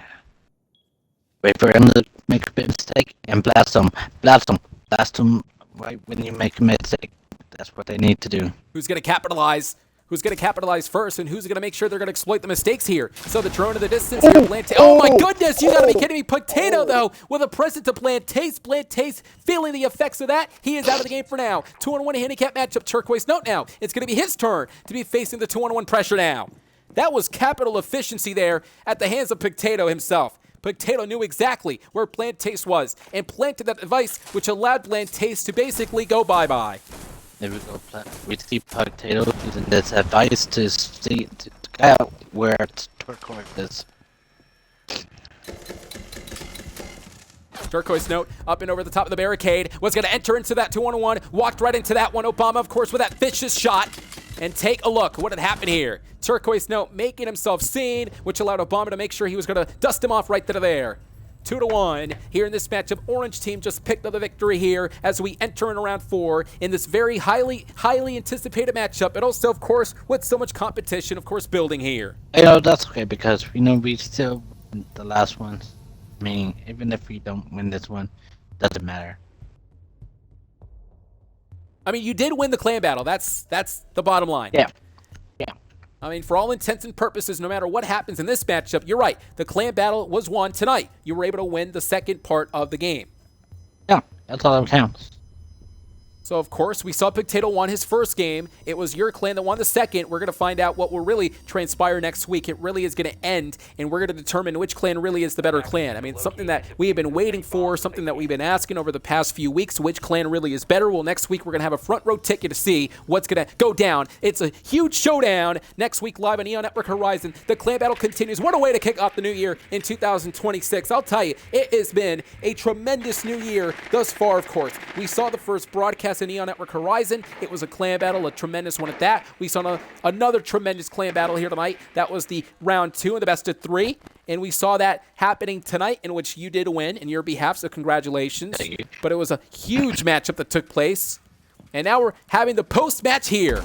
Speaker 2: Wait for him to make a big mistake and blast him. Blast him. Blast him right when you make a mistake. That's what they need to do.
Speaker 1: Who's going to capitalize? Who's going to capitalize first, and who's going to make sure they're going to exploit the mistakes here? So the drone in the distance here. Oh my goodness, you got to be kidding me. Pugtato, though, with a present to Bland Taste. Bland Taste feeling the effects of that. He is out of the game for now. 2-on-1 handicap matchup. Turquoise Note now. It's going to be his turn to be facing the 2-on-1 pressure now. That was capital efficiency there at the hands of Pugtato himself. Pugtato knew exactly where Bland Taste was and planted that device, which allowed Bland Taste to basically go bye-bye.
Speaker 2: There we go. We see Pugtato using this advice to see to get out where turquoise is.
Speaker 1: Turquoise Note up and over the top of the barricade, was going to enter into that 2-on-1, walked right into that one. Obama, of course, with that vicious shot. And take a look. What had happened here? Turquoise Note making himself seen, which allowed Obama to make sure he was going to dust him off right there. 2-1 here in this matchup. Orange team just picked up the victory here as we enter in round 4 in this very highly anticipated matchup. And also, of course, with so much competition, of course, building here.
Speaker 2: You know, that's okay because we still win the last one. I mean, even if we don't win this one, doesn't matter.
Speaker 1: I mean, you did win the clan battle. That's the bottom line.
Speaker 2: Yeah.
Speaker 1: I mean, for all intents and purposes, no matter what happens in this matchup, you're right. The clan battle was won tonight. You were able to win the second part of the game.
Speaker 2: Yeah, that's all that counts.
Speaker 1: So, of course, we saw Pugtato won his first game. It was your clan that won the second. We're going to find out what will really transpire next week. It really is going to end, and we're going to determine which clan really is the better clan. I mean, something that we have been waiting for, something that we've been asking over the past few weeks, which clan really is better. Well, next week, we're going to have a front row ticket to see what's going to go down. It's a huge showdown next week live on Eon Network Horizon. The clan battle continues. What a way to kick off the new year in 2026. I'll tell you, it has been a tremendous new year thus far, of course. We saw the first broadcast in Eon Network Horizon. It was a clan battle, a tremendous one at that. We saw another tremendous clan battle here tonight. That was the round 2 in the best of 3. And we saw that happening tonight, in which you did win in your behalf, so congratulations.
Speaker 2: Thank you.
Speaker 1: But it was a huge matchup that took place. And now we're having the post-match here.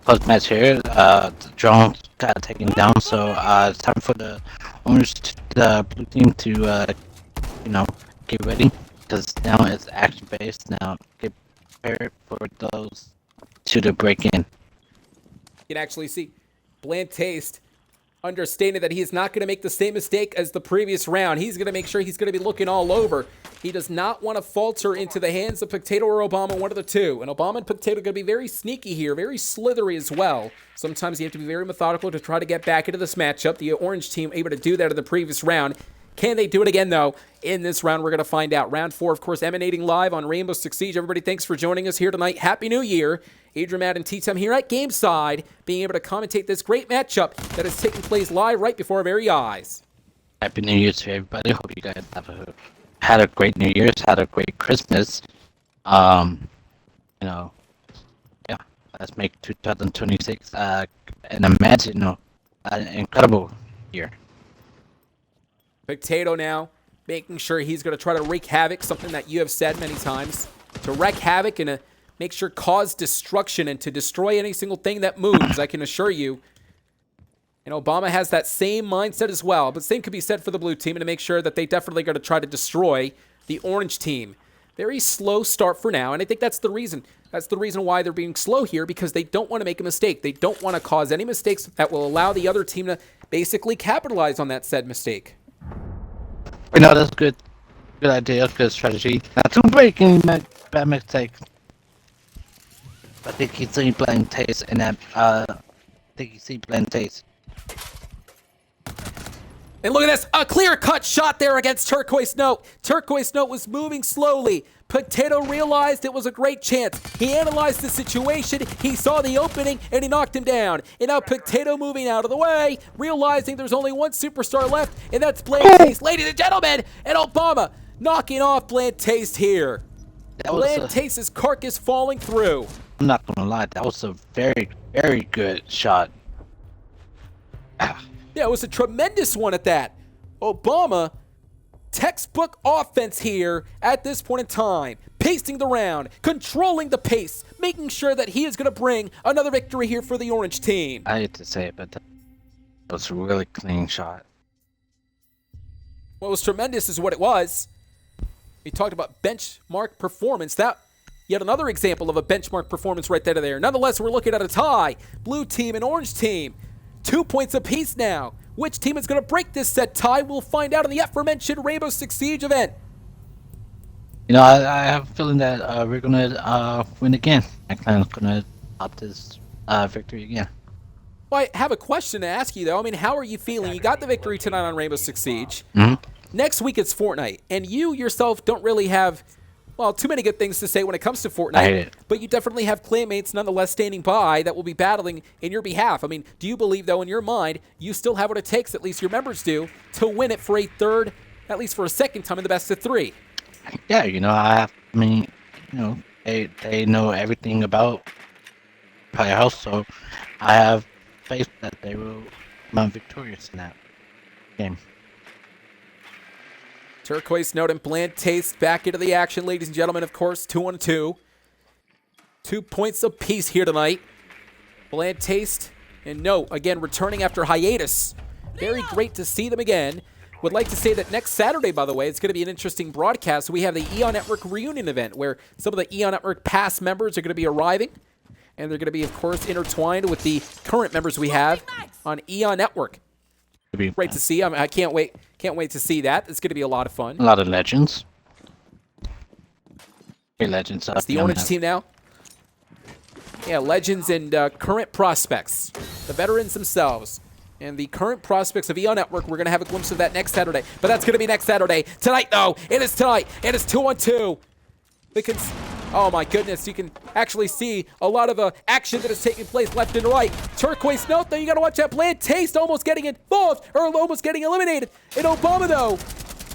Speaker 2: Post-match here, the drone got taken down, so it's time for the blue team to, get ready. Because now it's action-based. Now get prepared for those two to break in.
Speaker 1: You can actually see Bland Taste understanding that he is not going to make the same mistake as the previous round. He's going to make sure he's going to be looking all over. He does not want to falter into the hands of Pugtato or Obama, one of the two. And Obama and Pugtato are going to be very sneaky here, very slithery as well. Sometimes you have to be very methodical to try to get back into this matchup. The orange team able to do that in the previous round. Can they do it again, though? In this round, we're going to find out. Round 4, of course, emanating live on Rainbow Six Siege. Everybody, thanks for joining us here tonight. Happy New Year. Adrian Matt and ttyme here at Gameside, being able to commentate this great matchup that is taking place live right before our very eyes.
Speaker 2: Happy New Year to everybody. Hope you guys had a great New Year's, had a great Christmas. Yeah, let's make 2026 an incredible year.
Speaker 1: Pugtato now making sure he's going to try to wreak havoc, something that you have said many times. To wreak havoc and to make sure cause destruction and to destroy any single thing that moves, I can assure you. And Obama has that same mindset as well. But same could be said for the blue team, and to make sure that they definitely going to try to destroy the orange team. Very slow start for now, and I think that's the reason. That's the reason why they're being slow here, because they don't want to make a mistake. They don't want to cause any mistakes that will allow the other team to basically capitalize on that said mistake.
Speaker 2: That's good idea, good strategy. Not to break any bad mistake. I think you see Bland Taste in that. Bland Taste.
Speaker 1: And look at this, a clear-cut shot there against Turquoise Note. Turquoise Note was moving slowly. Pugtato realized it was a great chance. He analyzed the situation, he saw the opening, and he knocked him down. And now Pugtato moving out of the way, realizing there's only one superstar left, and that's Bland Taste. Ladies and gentlemen, and Obama knocking off Bland Taste here. Bland Taste's carcass falling through.
Speaker 2: I'm not gonna lie, that was a very, very good shot.
Speaker 1: Yeah, it was a tremendous one at that. Obama, textbook offense here at this point in time. Pacing the round, controlling the pace, making sure that he is going to bring another victory here for the orange team.
Speaker 2: I hate to say it, but that was a really clean shot.
Speaker 1: What was tremendous is what it was. We talked about benchmark performance. That yet another example of a benchmark performance right there. Nonetheless, we're looking at a tie. Blue team and orange team. 2 points apiece now. Which team is going to break this set tie? We'll find out in the aforementioned Rainbow Six Siege event.
Speaker 2: I have a feeling that we're going to win again. My clan is going to opt this victory again.
Speaker 1: Well, I have a question to ask you, though. I mean, how are you feeling? You got the victory tonight on Rainbow Six Siege. Next week it's Fortnite, and you yourself don't really have, well, too many good things to say when it comes to Fortnite.
Speaker 2: I hate it.
Speaker 1: But you definitely have clanmates nonetheless standing by that will be battling in your behalf. I mean, do you believe, though, in your mind, you still have what it takes, at least your members do, to win it for a third, at least for a second time in the best of 3?
Speaker 2: Yeah, they know everything about Playhouse, so I have faith that they will come out victorious in that game.
Speaker 1: Turquoise Note and Bland Taste back into the action, ladies and gentlemen. Of course, 2-on-2. 2 points apiece here tonight. Bland Taste and Note, again, returning after hiatus. Very great to see them again. Would like to say that next Saturday, by the way, it's going to be an interesting broadcast. We have the Eon Network reunion event where some of the Eon Network past members are going to be arriving. And they're going to be, of course, intertwined with the current members we have on Eon Network. Great to see. I can't wait. Can't wait to see that. It's going to be a lot of fun.
Speaker 2: A lot of legends. Okay, legends.
Speaker 1: It's the Orange team now. Yeah, legends and current prospects. The veterans themselves. And the current prospects of Eon Network, we're going to have a glimpse of that next Saturday. But that's going to be next Saturday. Tonight, though, it is tonight. It is 2-on-2. Oh my goodness, you can actually see a lot of action that is taking place left and right. Turquoise Note, though, you got to watch that. Bland Taste almost getting involved, or almost getting eliminated. And Obama, though,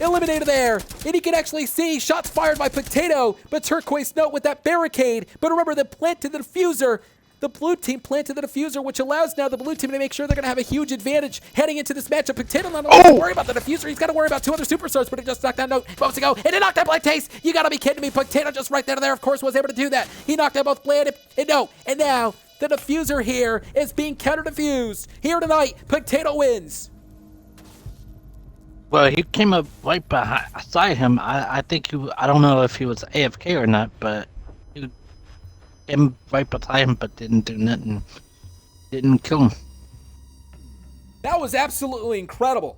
Speaker 1: eliminated there. And you can actually see shots fired by Pugtato, but Turquoise Note with that barricade. But remember, they planted the diffuser. The blue team planted the diffuser, which allows now the blue team to make sure they're going to have a huge advantage heading into this matchup. Pugtato not only has to worry about the diffuser, he's got to worry about 2 other superstars, but he just knocked down Note moments ago, and he knocked down Bland Taste. You got to be kidding me. Pugtato just right there, of course, was able to do that. He knocked down both Bland and Note, and now the diffuser here is being counter-diffused. Here tonight, Pugtato wins.
Speaker 2: Well, he came up right beside him. I think I don't know if he was AFK or not, but he came right beside him, but didn't do nothing. Didn't kill him.
Speaker 1: That was absolutely incredible.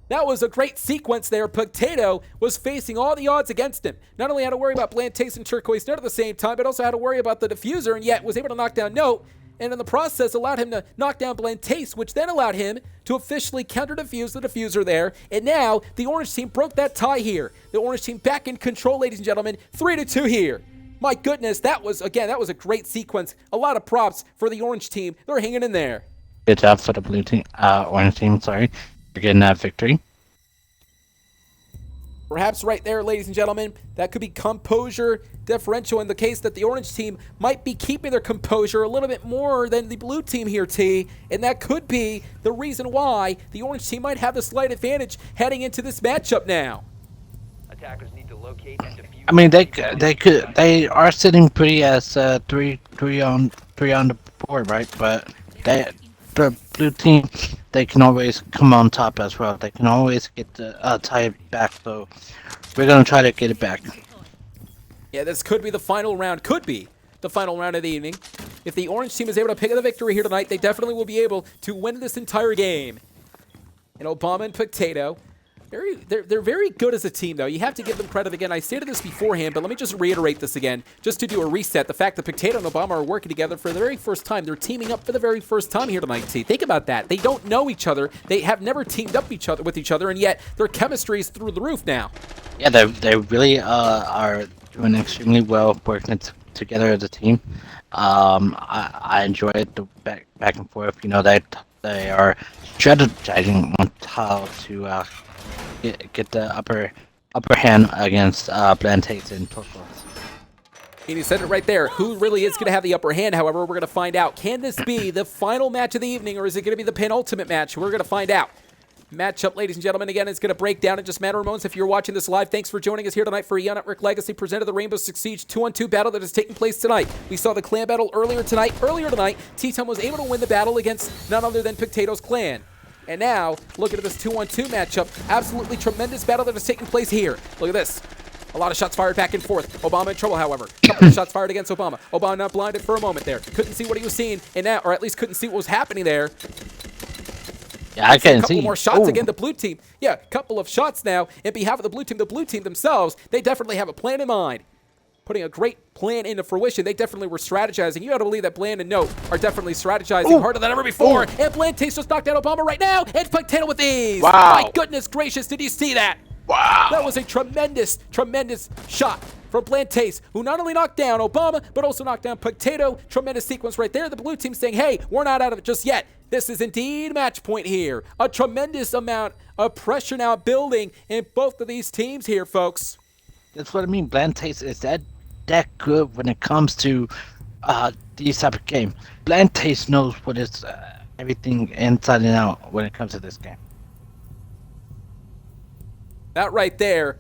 Speaker 1: That was a great sequence there. Pugtato was facing all the odds against him. Not only had to worry about Bland Taste and Turquoise Note at the same time, but also had to worry about the diffuser, and yet was able to knock down Note, and in the process allowed him to knock down Bland Taste, which then allowed him to officially counter-diffuse the diffuser there. And now the Orange team broke that tie here. The Orange team back in control, ladies and gentlemen. 3-2 here. My goodness, that was a great sequence. A lot of props for the Orange team. They're hanging in there.
Speaker 2: Good job for the blue team, orange team, sorry, for getting that victory.
Speaker 1: Perhaps right there, ladies and gentlemen, that could be composure differential in the case that the Orange team might be keeping their composure a little bit more than the blue team here, T. And that could be the reason why the Orange team might have the slight advantage heading into this matchup now.
Speaker 3: Attackers need to locate and defuse.
Speaker 2: I mean, they are sitting pretty as three on the board, right? But the blue team, they can always come on top as well. They can always get the tie back. So we're gonna try to get it back.
Speaker 1: Yeah, this could be the final round. Could be the final round of the evening. If the Orange team is able to pick up the victory here tonight, they definitely will be able to win this entire game. And Obama and Pugtato, they're very good as a team, though. You have to give them credit again. I stated this beforehand, but let me just reiterate this again, just to do a reset. The fact that Pugtato and Obama are working together for the very first time. They're teaming up for the very first time here tonight, T. Think about that. They don't know each other. They have never teamed up with each other, and yet their chemistry is through the roof now.
Speaker 2: Yeah, they really are doing extremely well working together as a team. I enjoy it, the back and forth. You know, they are strategizing on how to get the upper hand against Bland Taste and Turquoise.
Speaker 1: And you said it right there. Who really is going to have the upper hand, however, we're going to find out. Can this be the final match of the evening, or is it going to be the penultimate match? We're going to find out. Matchup, ladies and gentlemen, again, it's going to break down in just a matter of moments. If you're watching this live, thanks for joining us here tonight for Eon Network Legacy, presented the Rainbow Six Siege 2-on-2 battle that is taking place tonight. We saw the clan battle earlier tonight. Earlier tonight, ttyme was able to win the battle against none other than Pugtato's clan. And now, look at this 2-on-2 matchup. Absolutely tremendous battle that is taking place here. Look at this. A lot of shots fired back and forth. Obama in trouble, however. A couple of shots fired against Obama. Obama not blinded for a moment there. Couldn't see what he was seeing, and now, or at least couldn't see what was happening there.
Speaker 2: Yeah, I can see.
Speaker 1: A couple more shots again, the blue team. Yeah, a couple of shots now in behalf of the blue team. The blue team themselves, they definitely have a plan in mind. putting a great plan into fruition. They definitely were strategizing. You got to believe that Bland and Note are definitely strategizing harder than ever before. And Blantace just knocked out Obama right now. And pugtato with ease.
Speaker 2: Wow.
Speaker 1: My goodness gracious, did you see that?
Speaker 2: Wow.
Speaker 1: That was a tremendous, tremendous shot from Blantace, who not only knocked down Obama, but also knocked down pugtato. Tremendous sequence right there. The blue team saying, hey, we're not out of it just yet. This is indeed match point here. A tremendous amount of pressure now building in both of these teams here, folks.
Speaker 2: That's what I mean. Blantace is that good when it comes to these type of game. Blantace knows what is everything inside and out when it comes to this game.
Speaker 1: That right there,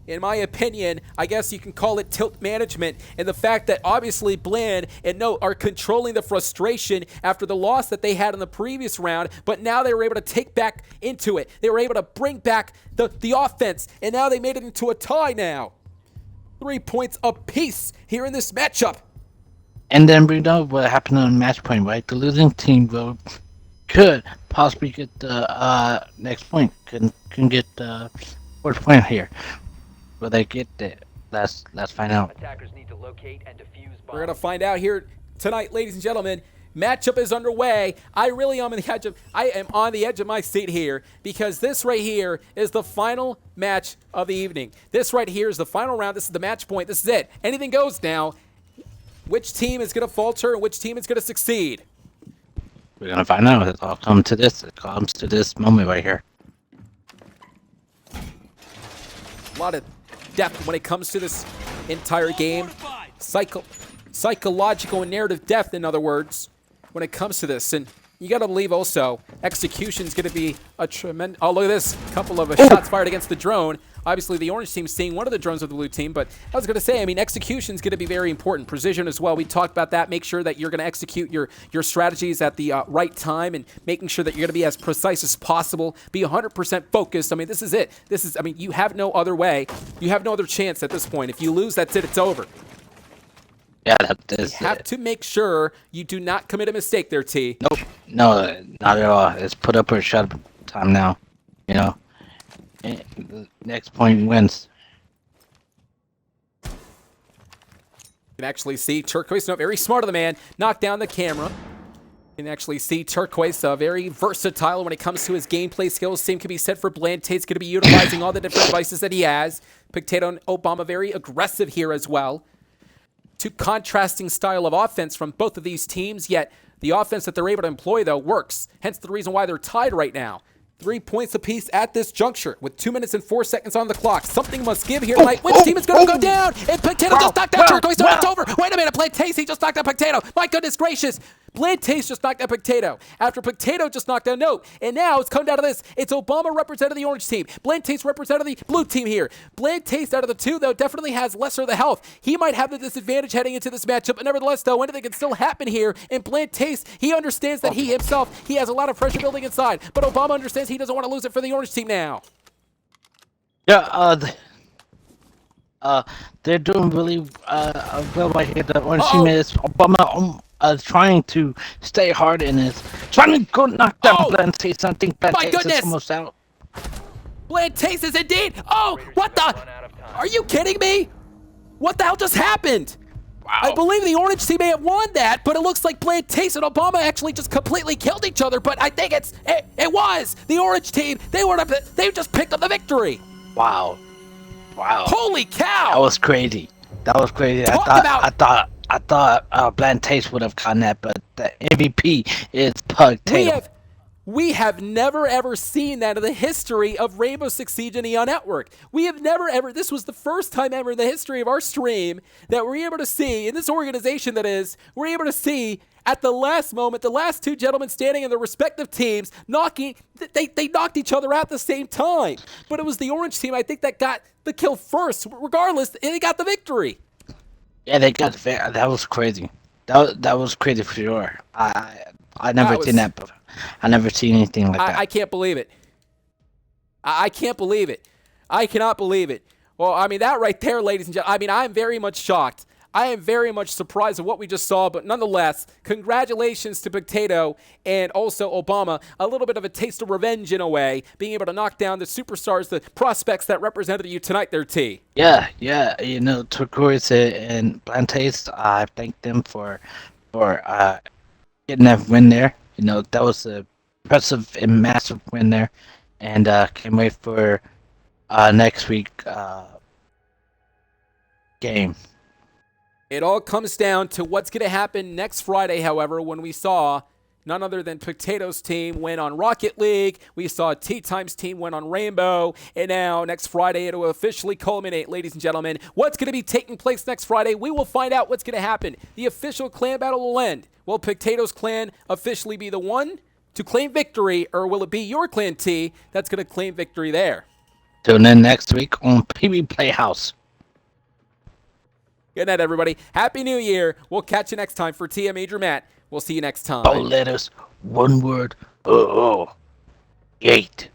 Speaker 1: in my opinion, I guess you can call it tilt management, and the fact that obviously Bland and Note are controlling the frustration after the loss that they had in the previous round, but now they were able to take back into it. They were able to bring back the offense, and now they made it into a tie now. 3 points apiece here in this matchup.
Speaker 2: And then we know what happened on match point, right? The losing team could possibly get the next point. Can get the fourth point here. Will they get it? Let's find out.
Speaker 3: Attackers need to locate and defuse bombs.
Speaker 1: We're gonna find out here tonight, ladies and gentlemen. Matchup is underway. I am on the edge of my seat here because this right here is the final match of the evening. This right here is the final round. This is the match point. This is it. Anything goes now. Which team is gonna falter and which team is gonna succeed?
Speaker 2: We're gonna find out. It all comes to this. It comes to this moment right here.
Speaker 1: A lot of depth when it comes to this entire game. Psychological and narrative depth, in other words, when it comes to this. And you got to believe also execution is going to be a tremendous. Oh, look at this. Couple of shots fired against the drone. Obviously, the orange team seeing one of the drones of the blue team. But I was going to say, I mean, execution is going to be very important. Precision as well. We talked about that. Make sure that you're going to execute your strategies at the right time and making sure that you're going to be as precise as possible. Be 100% focused. I mean, this is it. I mean, you have no other way. You have no other chance at this point. If you lose, that's it. It's over.
Speaker 2: Yeah, that is.
Speaker 1: You have to make sure you do not commit a mistake there, T.
Speaker 2: Nope. No, not at all. It's put up or shut up time now. You know. And the next point wins.
Speaker 1: You can actually see Turquoise, no, very smart of the man, knock down the camera. You can actually see Turquoise, very versatile when it comes to his gameplay skills. Same can be said for Blantate's going to be utilizing all the different devices that he has. Pugtato and Obama very aggressive here as well. Two contrasting style of offense from both of these teams, yet the offense that they're able to employ, though, works. Hence the reason why they're tied right now. 3 points apiece at this juncture with 2 minutes and 4 seconds on the clock. Something must give here tonight. Which team is going to go down? And Pugtato just knocked out Turquoise. So it's over. Wait a minute. Blantace, he just knocked out Pugtato. My goodness gracious. Blantace just knocked out Pugtato. After Pugtato just knocked down Note. And now it's come down to this. It's Obama representing the orange team. Blantace representing the blue team here. Blantace out of the two, though, definitely has lesser the health. He might have the disadvantage heading into this matchup. But nevertheless, though, anything can still happen here. And Blantace, he understands that he himself, he has a lot of pressure building inside. But Obama understands he doesn't want to lose it for the orange team now.
Speaker 2: Yeah, they're doing really well right here. The orange team is Obama trying to stay hard in this, trying to go knock down Blantace. I think Blantace is almost out.
Speaker 1: Blantace is indeed. Oh, what the? Are you kidding me? What the hell just happened? Wow. I believe the orange team may have won that, but it looks like Blantace and Obama actually just completely killed each other. But I think it was the orange team. They just picked up the victory.
Speaker 2: Wow.
Speaker 1: Holy cow!
Speaker 2: That was crazy. I thought Blantace would have gotten that, but the MVP is Pugtato.
Speaker 1: We have never ever seen that in the history of Rainbow Six Siege and Neon Network. We have never ever, this was the first time ever in the history of our stream that we're able to see, in this organization that is, we're able to see at the last moment, the last two gentlemen standing in their respective teams, they knocked each other out at the same time. But it was the orange team, I think, that got the kill first. Regardless, they got the victory.
Speaker 2: Yeah, they got the that was crazy. That was crazy for sure. I never seen that before. I never seen anything like that.
Speaker 1: I can't believe it. I can't believe it. I cannot believe it. Well, I mean, that right there, ladies and gentlemen, I mean, I'm very much shocked. I am very much surprised at what we just saw, but nonetheless, congratulations to Pugtato and also Obama. A little bit of a taste of revenge in a way, being able to knock down the superstars, the prospects that represented you tonight there, T.
Speaker 2: Yeah, you know, Turquoise and Plantace, I thank them for getting that win there. You know, that was a impressive and massive win there, and can't wait for next week game.
Speaker 1: It all comes down to what's going to happen next Friday, however, when we saw none other than Pugtato's team win on Rocket League. We saw ttyme's team win on Rainbow. And now, next Friday, it will officially culminate, ladies and gentlemen. What's going to be taking place next Friday? We will find out what's going to happen. The official clan battle will end. Will Pugtato's clan officially be the one to claim victory, or will it be your clan, T, that's going to claim victory there?
Speaker 2: Tune in next week on PB Playhouse.
Speaker 1: Good night, everybody. Happy New Year. We'll catch you next time. For TM Adrian Matt, we'll see you next time.
Speaker 2: 4 letters, 1 word. Oh, 8.